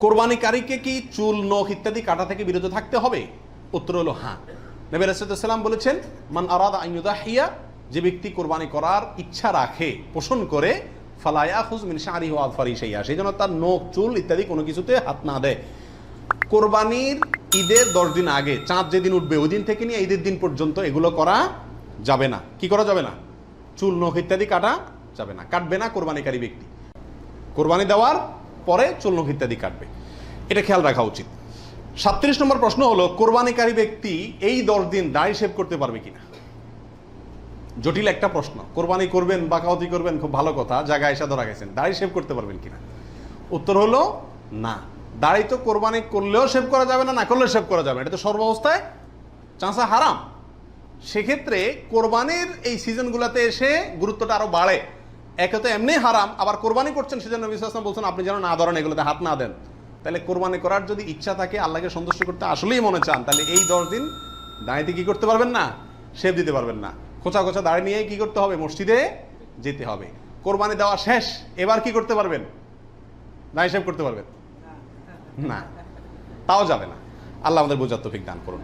কোরবানিকারীকে কি চুল, নখ ইত্যাদি কাটা থেকে বিরত থাকতে হবে? উত্তর হলো হ্যাঁ। নবী রাসূলুল্লাহ সাল্লাল্লাহু আলাইহি ওয়াসাল্লাম বলেছেন, মান আরাদা আন ইউদাহিয়া, যে ব্যক্তি কোরবানি করার ইচ্ছা রাখে, পোষণ করে, ফালা ইয়াখুয মিন শা'রিহি ওয়া আযফারিহি শাইআ, সেই জন্য তার নখ, চুল ইত্যাদি কোনো কিছুতে হাত না দেয়। কোরবানির ঈদের 10 দিন আগে, চাঁদ যেদিন উঠবে ওই দিন থেকে নিয়ে ঈদের দিন পর্যন্ত এগুলো করা যাবে না। কি করা যাবে না? চুল, নখ ইত্যাদি কাটা যাবে না, কাটবে না কোরবানিকারী ব্যক্তি। কোরবানি দেওয়ার পরে চুল, নখ ইত্যাদি কাটবে, এটা খেয়াল রাখা উচিত। 37 নম্বর প্রশ্ন হলো, কোরবানিকারী ব্যক্তি এই 10 দিন দাড়ি শেভ করতে পারবে কিনা? জটিল একটা প্রশ্ন। কোরবানি করবেন, বাকাওয়াতি করবেন, খুব ভালো কথা, জায়গায় এসে ধরা গেছেন, দাড়ি শেভ করতে পারবেন কিনা? উত্তর হলো না। দাড়ি তো কোরবানি করলেও শেভ করা যাবে না, না করলেও শেভ করা যাবে না, এটা তো সর্বাবস্থায় চাঁচা হারাম। সেক্ষেত্রে কোরবানির এই সিজনগুলোতে এসে গুরুত্বটা আরো বাড়ে। একে তো এমনি হারাম, আবার কোরবানি করছেন সেজন্য নবী সাল্লাল্লাহু আলাইহি ওয়াসাল্লাম বলছেন আপনি যেন না ধরেন, এগুলোতে হাত না দেন। তাহলে কোরবানি করার যদি ইচ্ছা থাকে, আল্লাহকে সন্তুষ্ট করতে আসলেই মনে চান, তাহলে এই 10 দিন দাঁড়িয়ে কি করতে পারবেন না? শেভ দিতে পারবেন না। খোঁচা খোঁচা দাঁড়িয়ে নিয়ে কি করতে হবে? মসজিদে যেতে হবে। কোরবানি দেওয়া শেষ, এবার কি করতে পারবেন? দাঁড়িয়ে শেভ করতে পারবেন না, তাও যাবে না। আল্লাহ আমাদের বোঝার তৌফিক দান করুন।